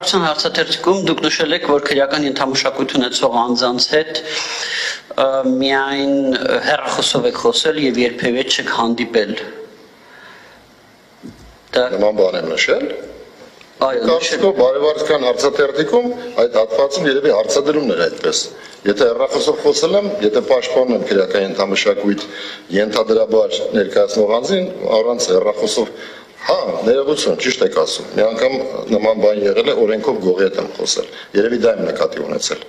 Արդեն հարցաթերթիկում դուք նշել եք, որ քրեական ենթամշակույթ ունեցող անձանց հետ միայն հեռախոսով եք խոսել եւ երբևէ չեք հանդիպել։ Նման բան եմ նշել։ Այո, Կարծիքով բարեվարկական հարցաթերթիկում այդ հատվածում երևի հարցադրումն էր այդպես։ Եթե հեռախոսով խոսել եմ, եթե պաշտպանում եմ քրեական ենթամշակույթ ենթադրաբար ներկայացնող անձին, առանց հեռախոսով Հա, ներողություն, ճիշտ եք ասում։ Մի անգամ նման բան եղել է, օրենքով գողի հետ եմ խոսել։ Երևի դա եմ նկատի ունեցել։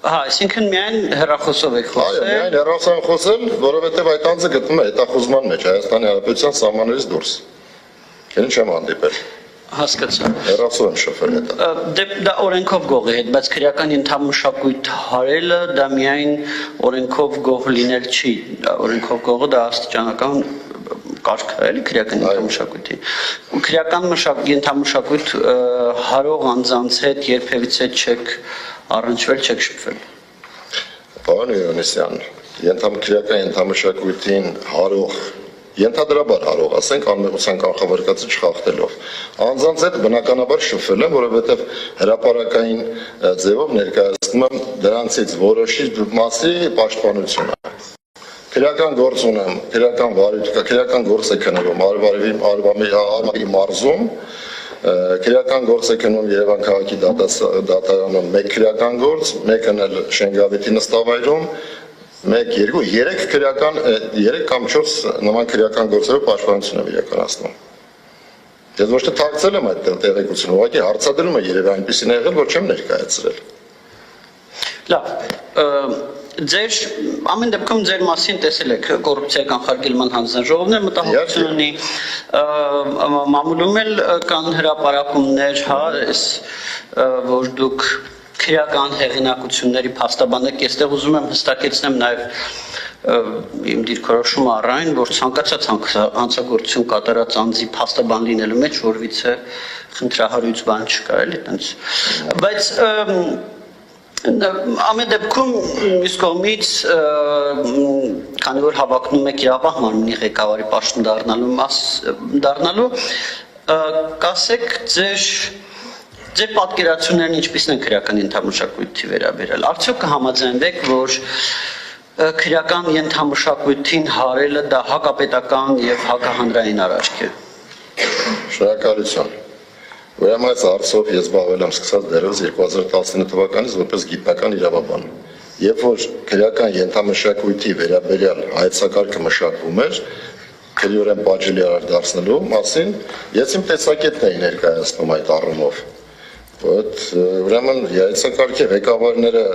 Հա, այսինքն միայն հեռախոսով եք խոսել։ Այո, միայն հեռախոսով եմ խոսել, որովհետև այդ անձը գտնվում է հետախուզման մեջ Հայաստանի Հանրապետության սահմաններից դուրս։ Քեն չեմ հանդիպել։ Հասկացա։ Հեռախոսով եմ շփվել հետո։ Դա օրենքով գողի հետ, բայց քրեական ենթամշակույթ հարելը դա միայն օրենքով գող լինել չի։ Օրենքով գողը դա աստիճանական կարգ է, էլի քրեական ենթամշակույթի։ Քրեական ենթամշակույթ հարող անձանց հետ երբևիցե չեք առնչվել, չեք շփվել։ Պարոն Հովհաննիսյան, քրեական ենթամշակույթին հարող Ենթադրաբար հարող, ասենք անմեղության կանխավարկածը չխախտելով։ Անձանց հետ բնականաբար շփվել եմ, որովհետև հրապարակային ձևով ներկայացնում եմ դրանցից որոշի մասի պաշտպանությունը։ Քրեական գործ ունեմ, քրեական վարույթ կա, քրեական գործ է քննվում Արմավի մարզում, քրեական գործ է քննվում Երևան քաղաքի դատարանում մեկ քրեական գործ, մեկն էլ Շենգավիթի նստավայրում, 1, 2, 3 քրեական 3 կամ 4 նման քրեական գործերով պաշտպանություն եմ իրականացնում։ Ես ոչ թե թաքցել եմ այդ տեղեկությունը, ուղղակի հարցադրումը երևի այնպեսին է եղել, որ չեմ ներկայացրել։ Լավ, ձեր ամեն դեպքում ձեր մասին տեսել եք կոռուպցիայի կանխարգելման հանձնաժողովներ, մտահոգություն ունի, մամուլում էլ կան հրապարակումներ, հա, որ դուք քրեական հեղինակությունների փաստաբան եք, այստեղ ուզում եմ հստակեցնեմ նաև իմ դիրքորոշումը առայն, որ ցանկացած հանցագործություն կատարած անձի փաստաբան լինելու մեջ որևիցե խնդրահարույց բան չկա, էլի այդպես։ Բայց ամեն դեպքում մյուս կողմից քանի որ հավակնում եք իրավապահ մարմնի ղեկավարի պաշտոն դառնալու կասեք ձեր պատկերացումներն ինչպիսին են քրեական ենթամշակույթի վերաբերյալ։ Արդյոք կհամաձայնվեք, որ քրեական ենթամշակույթին հարելը դա հակապետական եւ հակահանրային արարք է։ Շնորհակալություն։ Ուրեմն այս հարցով ես զբաղվել եմ սկսած դեռևս 2019 թվականից որպես գիտնական իրավաբան։ Երբ որ քրեական ենթամշակույթի վերաբերյալ հայեցակարգը մշակվում էր, քրեորեն պատժելի արար դարձնելու մասին, ես իմ տեսակետն էի ներկայացնում այդ առումով։ Ուրեմն հայեցակարգի ղեկավարները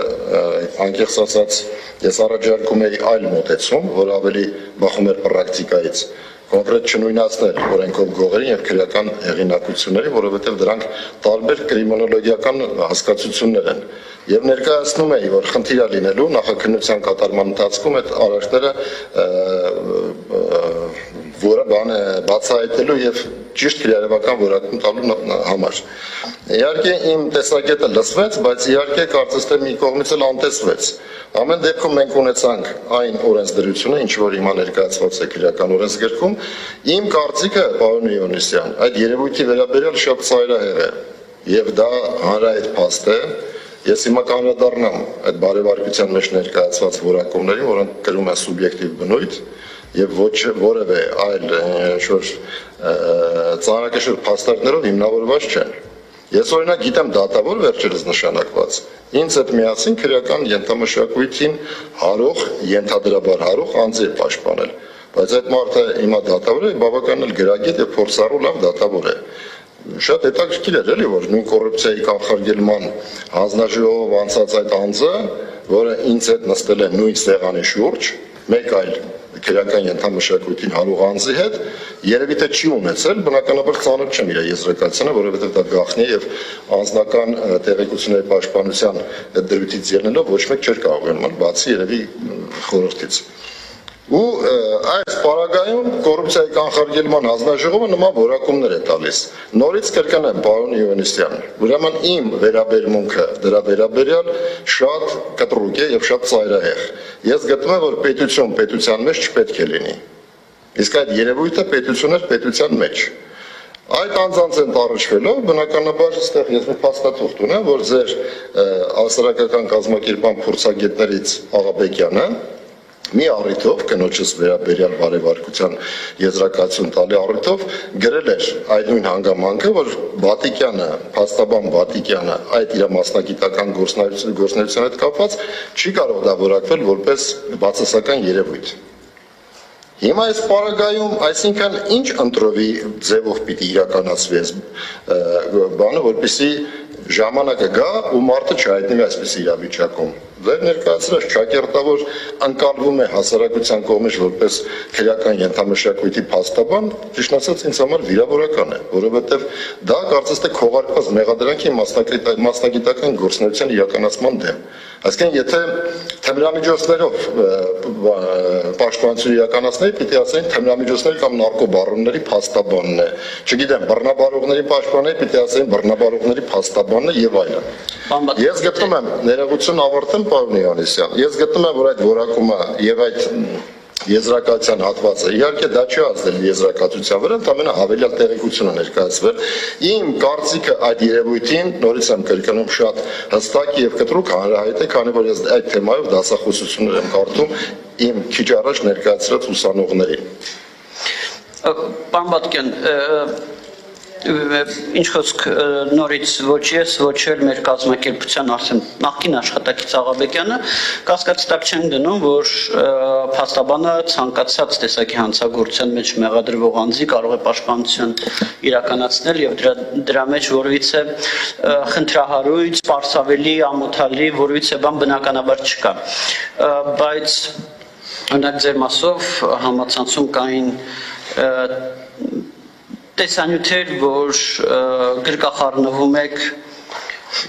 անկեղծ ասած ես առաջարկում էի այլ մոտեցում, որ ավելի բխում էր պրակտիկայից, կոնկրետ չնույնացնել օրենքով գողերին եւ քրեական հեղինակություններին, որովհետեւ դրանք տարբեր կրիմինոլոգիական հասկացություններ են։ Եվ ներկայացնում էի, որ խնդիր է լինելու նախաքննության կատարման ընթացքում այդ արարքները որը բան է բացահայտելու եւ ճիշտ քրեական որակում տալու համար։ Իհարկե իմ տեսակետը լսվեց, բայց իհարկե կարծես թե մի կողմից էլ անտեսվեց։ Ամեն դեպքում մենք ունեցանք այն օրենսդրությունը, ինչ որ հիմա ներկայացված է քրեական օրենսգրքում, իմ կարծիքը, պարոն Հովհաննիսյան, այդ երևույթի վերաբերյալ շատ ծայրահեղ է եւ դա հանրահայտ փաստ է։ Ես հիմա կանդրադառնամ այդ բարեվարկության մեջ ներկայացված որակումներին, որոնք կրում են սուբյեկտիվ բնույթ եւ ոչ որևէ այլ ծանրակշիռ փաստարկներով հիմնավորված չեն։ Ես օրինակ գիտեմ դատավոր վերջերս նշանակված, ինձ հետ միասին քրեական ենթամշակույթին հարող, ենթադրաբար հարող անձի է պաշտպանել, բայց այդ մարդը հիմա դատավոր է, բավականին էլ գրագետ եւ փորձառու լավ դատավոր է։ Շատ հետաքրքիր էր էլի, որ նույն կոռուպցիայի կանխարգելման հանձնաժողովով անցած այդ անձը, որը ինձ հետ նստել է նույն սեղանի շուրջ, մեկ այլ քրեական ենթամշակույթին հարող անձի հետ, երևի թե չի ունեցել, բնականաբար ծանոթ չեմ իր եզրակացությանը, որովհետև դա գաղտնի եւ անձնական տեղեկությունների պաշտպանության դրույթից ելնելով ոչ մեկ չէր կարող ունենալ, բացի երևի խորհրդից։ Ու այս պարագայում կոռուպցիայի կանխարգելման հանձնաժողովը նման որակումներ է տալիս։ Նորից կրկնեմ, պարոն Հովհաննիսյան, ուրեմն իմ վերաբերմունքը դրա վերաբերյալ շատ կտրուկ է եւ շատ ծայրահեղ։ Ես գտնում եմ, որ պետություն պետության մեջ չպետք է լինի։ Իսկ այդ երևույթը պետությունն է պետության մեջ։ Այդ անձանց են տարրշվելով, բնականաբար այստեղ ես մի փաստաթուղթ ունեմ, որ ձեր հասարակական կազմակերպման փորձագետներից Աղաբեկյանը մի առիթով կնոջս վերաբերյալ բարևարկության եզրակացություն տալի առիթով գրել էր այդ նույն հանգամանքը, որ Բատիկյանը, փաստաբան Բատիկյանը այդ իր մասնագիտական գործունեության հետ կապված չի կարող դա որակվել որպես բացասական երևույթ։ Հիմա այս պարագայում, այսինքն ինչ ընտրովի ձևով պիտի իրականացվի այս բանը, որպեսզի ժամանակը գա ու մարդը չհայտնվի այսպես իրավիճակում։ Ձեր ներկայացրած ճակերտավոր ընկալվում է հասարակության կողմից որպես քրեական ենթամշակույթի փաստաբան, ճիշտ ասած ինձ համար վիրավորական է, որովհետև դա կարծես թե քողարկված մեղադրանքի մասնագիտական գործունեության իրականացման դեմ։ Այսինքն եթե թմրամիջոցներով պաշտպանություն իրականացնեի, պիտի ասեին թմրամիջոցների կամ նարկոբարոնների փաստաբանն է, չգիտեմ, բռնաբարողների պաշտպանեի, պիտի ասեին բռնաբարողների փաստաբանն է եւ այլն։ Ես գտնում եմ ներողություն ավարտեմ, պարոն Հովհաննիսյան, ես գտնում եմ, որ այդ որակումը եւ այդ եզրակացության հատվածը իհարկե դա չի ազդել եզրակացության վրա, ընդամենը հավելյալ տեղեկություն է ներկայացվել։ Իմ կարծիքը այդ երևույթին նորից եմ կրկնում շատ հստակ եւ կտրուկ հանրահայտ է, քանի որ ես այդ թեմայով դասախոսություններ եմ կարդում իմ քիչ առաջ ներկայացրած ուսանողներին։ Պարոն Բատկյան, ինչ խոսք նորից ոչ ես, ոչ էլ մեր կազմակերպության արդեն նախկին աշխատակից Աղաբեկյանը կասկածի տակ չեն դնում, որ փաստաբանը ցանկացած տեսակի հանցագործության մեջ մեղադրվող անձի կարող է պաշտպանություն իրականացնել եւ դրա մեջ որևիցե խնդրահարույց, պարսավելի, ամոթալի որևիցե բան բնականաբար չկա։ Բայց օրինակ ձեր մասով համացանցում կային տեսանյութեր, որ գրկախառնվում եք,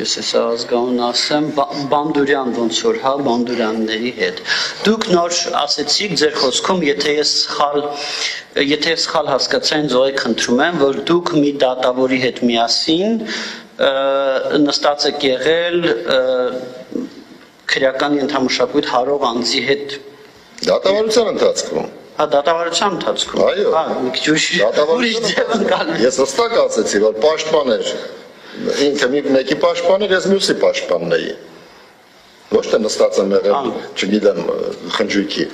ես հեսա ազգանուն ասեմ, Բանդուրյան ոնց որ, հա, Բանդուրյանների հետ։ Դուք նոր ասեցիք ձեր խոսքում, եթե ես սխալ հասկացա, ինձ ողեք խնդրում եմ, որ դուք մի դատավորի հետ միասին նստած եք եղել քրեական ենթամշակույթ հարող անձի հետ։ Դատավարության ընթացքում։ Հա, դատավարության ընթացքում։ Այո։ Հա, մի քիչ ուրիշ ձև ընկալվեց։ Ես հստակ ասացի, որ պաշտպան էր, ինքը մեկի պաշտպան էր, ես մյուսի պաշտպանն էի։ Ոչ թե նստած եմ եղել, չգիտեմ, խնջույքի։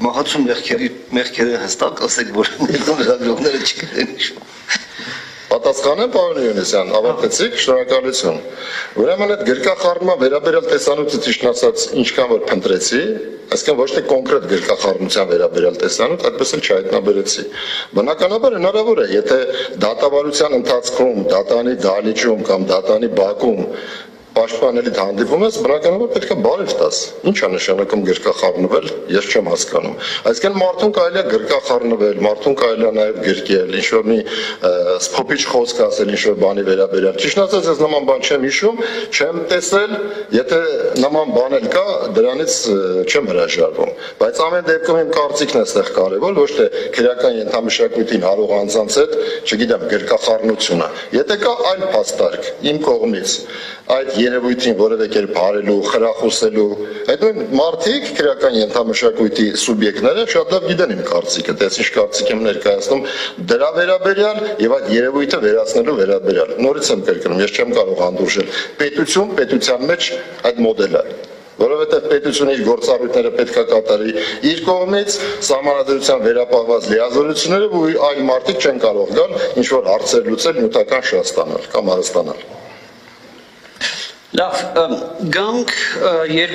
Մահացու մեղքերը հստակ ասեք, որ ներգրավողները չգիտեն ինչ։ Պատասխանեմ, պարոն Հովհաննիսյան, ավարտեցիք, շնորհակալություն։ Ուրեմն այդ գրկախառնման վերաբերյալ տեսանյութը ճիշտ ասած ինչքան որ փնտրեցի, այսինքն ոչ թե կոնկրետ գրկախառնության վերաբերյալ տեսանյութ, այդպես էլ չհայտնաբերեցի։ Բնականաբար հնարավոր է, եթե դատավարության ընթացքում, դատանի դահլիճում կամ դատանի բակում պաշտպանելիդ հանդիպում ես, բնականաբար պետք է բարև տաս։ Ինչ է նշանակում գրկախառնվել, ես չեմ հասկանում։ Այսինքն մարդուն կարելի է գրկախառնվել, մարդուն կարելի է նաև գրկել, ինչ որ մի սփոփիչ խոսք ասել, ինչ որ բանի վերաբերյալ։ Ճիշտ ասած, ես նման բան չեմ հիշում, չեմ տեսել, եթե նման բան էլ կա, դրանից չեմ հրաժարվում։ Բայց ամեն դեպքում իմ կարծիքն է այստեղ կարևոր, ոչ թե քրեական ենթամշակույթին հարող անձանց հետ, չգիտեմ, գրկախառնությունը։ Եթե կա այլ փաստարկ իմ կողմից այդ երևույթին որևէ կերպ հարելու, խրախուսելու, այդ նույն մարդիկ քրեական ենթամշակույթի սուբյեկտները շատ լավ գիտեն իմ կարծիքը, դες ինչ կարծիք եմ ներկայացնում դրա վերաբերյալ եւ այդ երևույթը վերացնելու վերաբերյալ։ Նորից եմ կրկնում, ես չեմ կարող հանդուրժել պետություն, պետության մեջ այդ մոդելը, որովհետև պետությունը իր գործառույթները պետք է կատարի իր կողմից, սահմանադրության վերապահված լիազորությունները ու այլ մարդիկ չեն կարող գալ ինչ որ հարցեր լուծել, նյութական շահ ստանալ կամ հարստանալ։ Լավ, գանք 2000